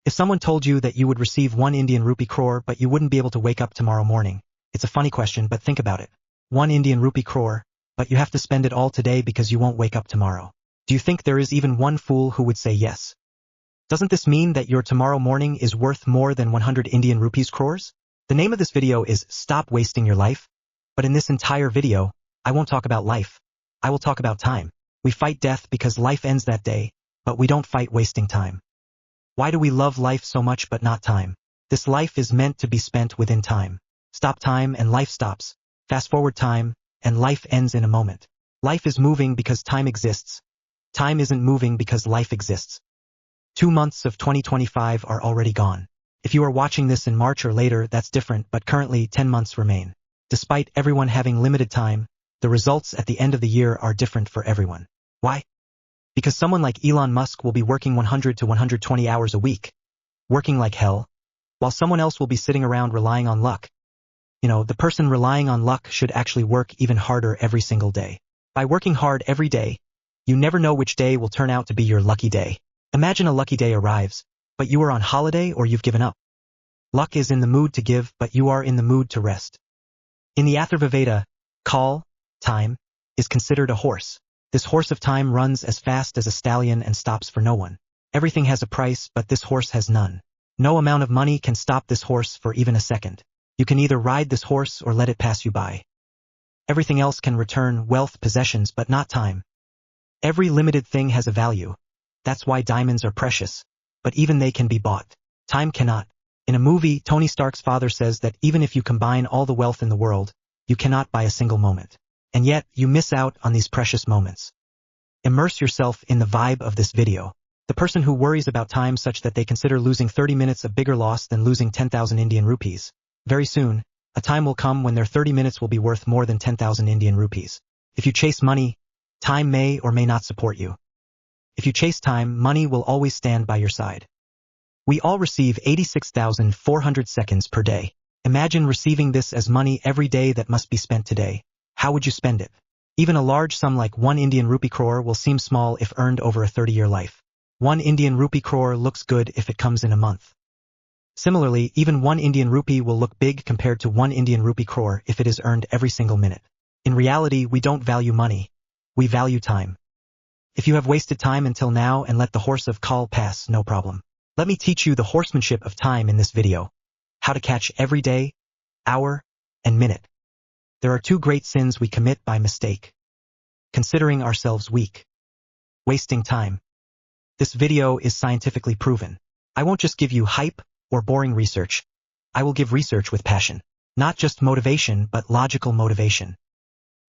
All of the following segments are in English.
If someone told you that you would receive 1 Indian rupee crore but you wouldn't be able to wake up tomorrow morning, it's a funny question, but think about it. 1 Indian rupee crore, but you have to spend it all today because you won't wake up tomorrow. Do you think there is even one fool who would say yes? Doesn't this mean that your tomorrow morning is worth more than 100 Indian rupees crores? The name of this video is Stop Wasting Your Life. But in this entire video, I won't talk about life. I will talk about time. We fight death because life ends that day, but we don't fight wasting time. Why do we love life so much but not time? This life is meant to be spent within time. Stop time and life stops. Fast forward time, and life ends in a moment. Life is moving because time exists. Time isn't moving because life exists. 2 months of 2025 are already gone. If you are watching this in March or later, that's different, but currently 10 months remain. Despite everyone having limited time, the results at the end of the year are different for everyone. Why? Because someone like Elon Musk will be working 100 to 120 hours a week, working like hell, while someone else will be sitting around relying on luck. The person relying on luck should actually work even harder every single day. By working hard every day, you never know which day will turn out to be your lucky day. Imagine a lucky day arrives, but you are on holiday or you've given up. Luck is in the mood to give, but you are in the mood to rest. In the Atharvaveda, Kal, time, is considered a horse. This horse of time runs as fast as a stallion and stops for no one. Everything has a price, but this horse has none. No amount of money can stop this horse for even a second. You can either ride this horse or let it pass you by. Everything else can return wealth, possessions, but not time. Every limited thing has a value. That's why diamonds are precious. But even they can be bought. Time cannot. In a movie, Tony Stark's father says that even if you combine all the wealth in the world, you cannot buy a single moment. And yet, you miss out on these precious moments. Immerse yourself in the vibe of this video. The person who worries about time such that they consider losing 30 minutes a bigger loss than losing 10,000 Indian rupees. Very soon, a time will come when their 30 minutes will be worth more than 10,000 Indian rupees. If you chase money, time may or may not support you. If you chase time, money will always stand by your side. We all receive 86,400 seconds per day. Imagine receiving this as money every day that must be spent today. How would you spend it? Even a large sum like 1 Indian rupee crore will seem small if earned over a 30-year life. 1 Indian rupee crore looks good if it comes in a month. Similarly, even 1 Indian rupee will look big compared to 1 Indian rupee crore if it is earned every single minute. In reality, we don't value money. We value time. If you have wasted time until now and let the horse of Kal pass, no problem. Let me teach you the horsemanship of time in this video. How to catch every day, hour, and minute. There are 2 great sins we commit by mistake. Considering ourselves weak. Wasting time. This video is scientifically proven. I won't just give you hype or boring research. I will give research with passion. Not just motivation, but logical motivation.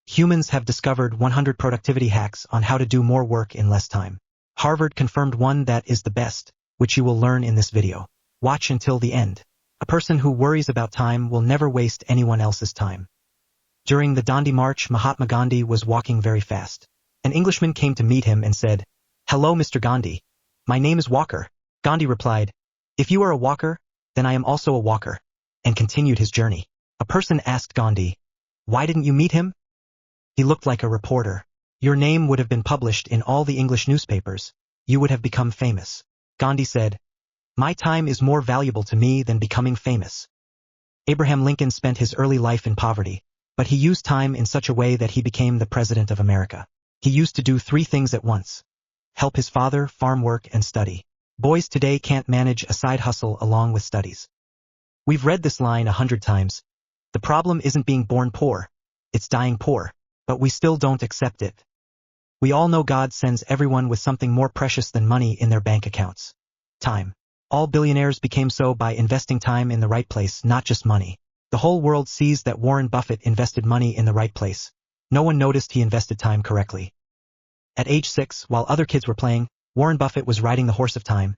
Humans have discovered 100 productivity hacks on how to do more work in less time. Harvard confirmed one that is the best, which you will learn in this video. Watch until the end. A person who worries about time will never waste anyone else's time. During the Dandi March, Mahatma Gandhi was walking very fast. An Englishman came to meet him and said, "Hello, Mr. Gandhi. My name is Walker." Gandhi replied, "If you are a walker, then I am also a walker," and continued his journey. A person asked Gandhi, "Why didn't you meet him?" He looked like a reporter. "Your name would have been published in all the English newspapers. You would have become famous." Gandhi said, "My time is more valuable to me than becoming famous." Abraham Lincoln spent his early life in poverty, but he used time in such a way that he became the President of America. He used to do 3 things at once. Help his father, farm work, and study. Boys today can't manage a side hustle along with studies. We've read this line 100 times. The problem isn't being born poor, it's dying poor, but we still don't accept it. We all know God sends everyone with something more precious than money in their bank accounts. Time. All billionaires became so by investing time in the right place, not just money. The whole world sees that Warren Buffett invested money in the right place. No one noticed he invested time correctly. At age 6, while other kids were playing, Warren Buffett was riding the horse of time,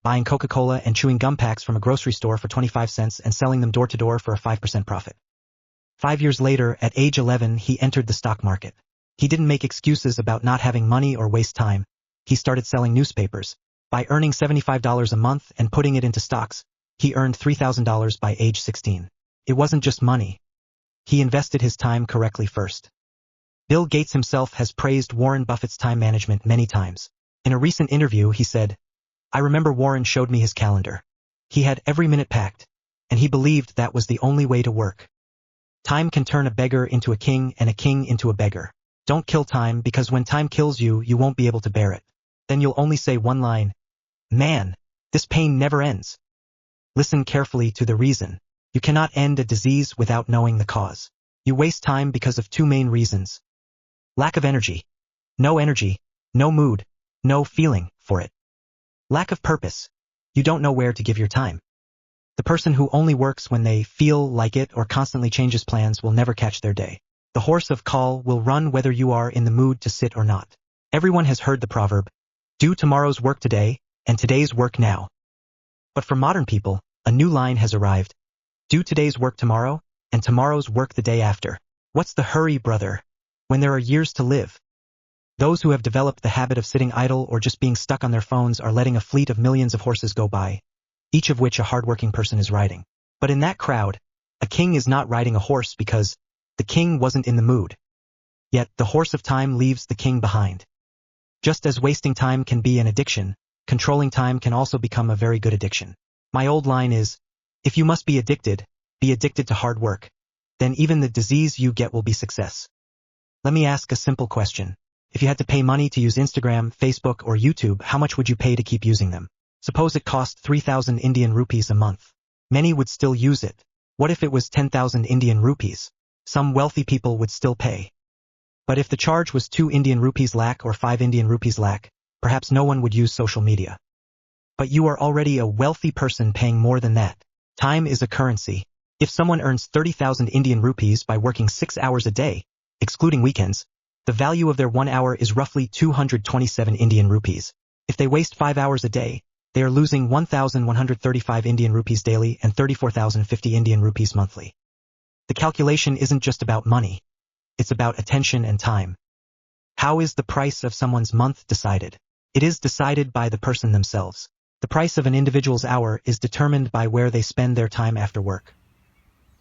buying Coca-Cola and chewing gum packs from a grocery store for 25 cents and selling them door to door for a 5% profit. 5 years later, at age 11, he entered the stock market. He didn't make excuses about not having money or waste time. He started selling newspapers. By earning $75 a month and putting it into stocks, he earned $3,000 by age 16. It wasn't just money. He invested his time correctly first. Bill Gates himself has praised Warren Buffett's time management many times. In a recent interview, he said, I remember Warren showed me his calendar. He had every minute packed, and he believed that was the only way to work. Time can turn a beggar into a king and a king into a beggar. Don't kill time, because when time kills you, you won't be able to bear it. Then you'll only say one line, "Man, this pain never ends." Listen carefully to the reason. You cannot end a disease without knowing the cause. You waste time because of two main reasons. Lack of energy. No energy, no mood, no feeling for it. Lack of purpose. You don't know where to give your time. The person who only works when they feel like it or constantly changes plans will never catch their day. The horse of call will run whether you are in the mood to sit or not. Everyone has heard the proverb, "Do tomorrow's work today, and today's work now." But for modern people, a new line has arrived. Do today's work tomorrow, and tomorrow's work the day after. What's the hurry, brother, when there are years to live? Those who have developed the habit of sitting idle or just being stuck on their phones are letting a fleet of millions of horses go by, each of which a hardworking person is riding. But in that crowd, a king is not riding a horse because the king wasn't in the mood. Yet the horse of time leaves the king behind. Just as wasting time can be an addiction, controlling time can also become a very good addiction. My old line is, if you must be addicted to hard work. Then even the disease you get will be success. Let me ask a simple question. If you had to pay money to use Instagram, Facebook, or YouTube, how much would you pay to keep using them? Suppose it cost 3,000 Indian rupees a month. Many would still use it. What if it was 10,000 Indian rupees? Some wealthy people would still pay. But if the charge was 2 Indian rupees lakh or 5 Indian rupees lakh, perhaps no one would use social media. But you are already a wealthy person paying more than that. Time is a currency. If someone earns 30,000 Indian rupees by working 6 hours a day, excluding weekends, the value of their 1 hour is roughly 227 Indian rupees. If they waste 5 hours a day, they are losing 1,135 Indian rupees daily and 34,050 Indian rupees monthly. The calculation isn't just about money. It's about attention and time. How is the price of someone's month decided? It is decided by the person themselves. The price of an individual's hour is determined by where they spend their time after work.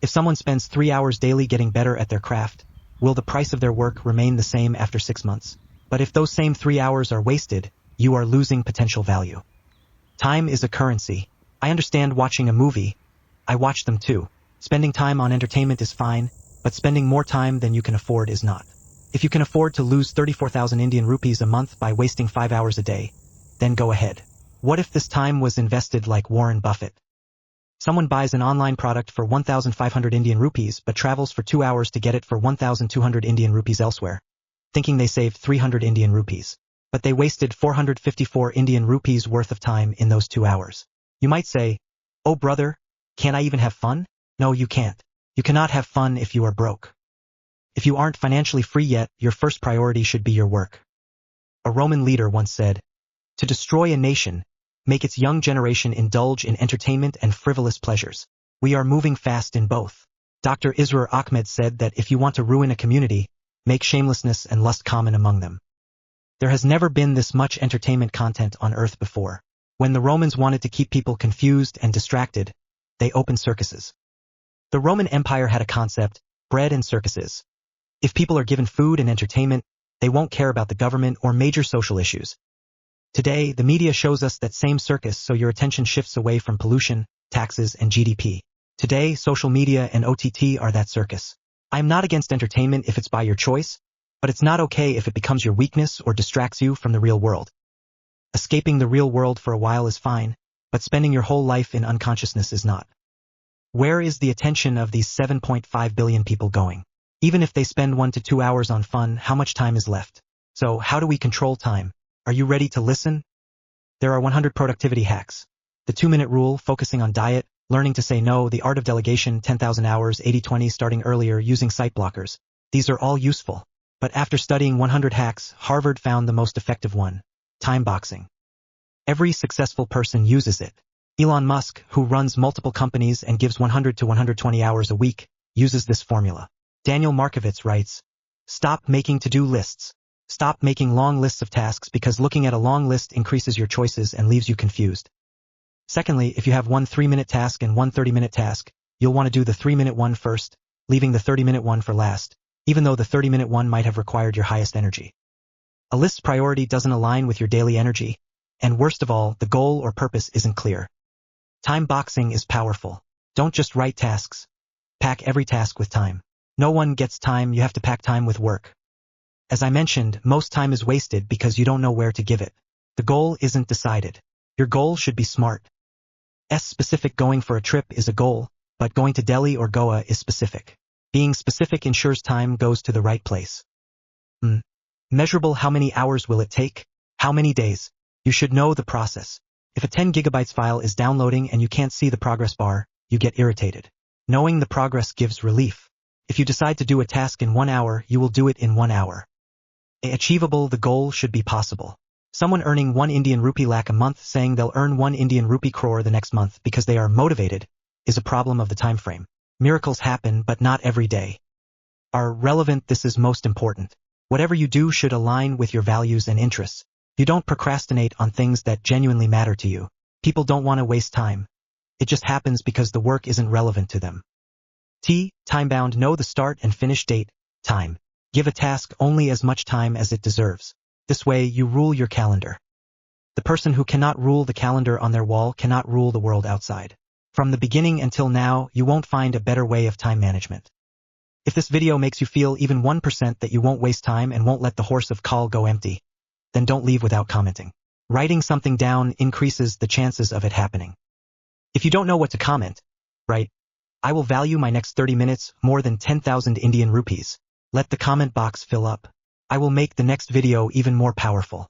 If someone spends 3 hours daily getting better at their craft, will the price of their work remain the same after 6 months? But if those same 3 hours are wasted, you are losing potential value. Time is a currency. I understand watching a movie. I watch them too. Spending time on entertainment is fine, but spending more time than you can afford is not. If you can afford to lose 34,000 Indian rupees a month by wasting 5 hours a day, then go ahead. What if this time was invested like Warren Buffett? Someone buys an online product for 1,500 Indian rupees but travels for 2 hours to get it for 1,200 Indian rupees elsewhere, thinking they saved 300 Indian rupees. But they wasted 454 Indian rupees worth of time in those 2 hours. You might say, "Oh brother, can't I even have fun?" No, you can't. You cannot have fun if you are broke. If you aren't financially free yet, your first priority should be your work. A Roman leader once said, "To destroy a nation, make its young generation indulge in entertainment and frivolous pleasures." We are moving fast in both. Dr. Israr Ahmed said that if you want to ruin a community, make shamelessness and lust common among them. There has never been this much entertainment content on earth before. When the Romans wanted to keep people confused and distracted, they opened circuses. The Roman Empire had a concept, bread and circuses. If people are given food and entertainment, they won't care about the government or major social issues. Today, the media shows us that same circus, so your attention shifts away from pollution, taxes, and GDP. Today, social media and OTT are that circus. I am not against entertainment if it's by your choice, but it's not okay if it becomes your weakness or distracts you from the real world. Escaping the real world for a while is fine, but spending your whole life in unconsciousness is not. Where is the attention of these 7.5 billion people going? Even if they spend 1 to 2 hours on fun, how much time is left? So how do we control time? Are you ready to listen? There are 100 productivity hacks. The 2-minute rule, focusing on diet, learning to say no, the art of delegation, 10,000 hours, 80-20, starting earlier, using site blockers. These are all useful. But after studying 100 hacks, Harvard found the most effective one: time boxing. Every successful person uses it. Elon Musk, who runs multiple companies and gives 100 to 120 hours a week, uses this formula. Daniel Markovits writes, "Stop making to-do lists. Stop making long lists of tasks because looking at a long list increases your choices and leaves you confused." Secondly, if you have one 3-minute task and one 30-minute task, you'll want to do the 3-minute one first, leaving the 30-minute one for last, even though the 30-minute one might have required your highest energy. A list's priority doesn't align with your daily energy, And worst of all, the goal or purpose isn't clear. Time boxing is powerful. Don't just write tasks. Pack every task with time. No one gets time, you have to pack time with work. As I mentioned, most time is wasted because you don't know where to give it. The goal isn't decided. Your goal should be smart. Specific going for a trip is a goal, but going to Delhi or Goa is specific. Being specific ensures time goes to the right place. Measurable, how many hours will it take? How many days? You should know the process. If a 10 gigabytes file is downloading and you can't see the progress bar, you get irritated. Knowing the progress gives relief. If you decide to do a task in 1 hour, you will do it in 1 hour. Achievable, the goal should be possible. Someone earning 1 Indian rupee lakh a month saying they'll earn 1 Indian rupee crore the next month because they are motivated is a problem of the time frame. Miracles happen, but not every day. Are relevant, this is most important. Whatever you do should align with your values and interests. You don't procrastinate on things that genuinely matter to you. People don't want to waste time. It just happens because the work isn't relevant to them. Time-bound, know the start and finish date. Time. Give a task only as much time as it deserves. This way, you rule your calendar. The person who cannot rule the calendar on their wall cannot rule the world outside. From the beginning until now, you won't find a better way of time management. If this video makes you feel even 1% that you won't waste time and won't let the horse of call go empty, then don't leave without commenting. Writing something down increases the chances of it happening. If you don't know what to comment, write, I will value my next 30 minutes more than 10,000 Indian rupees. Let the comment box fill up. I will make the next video even more powerful.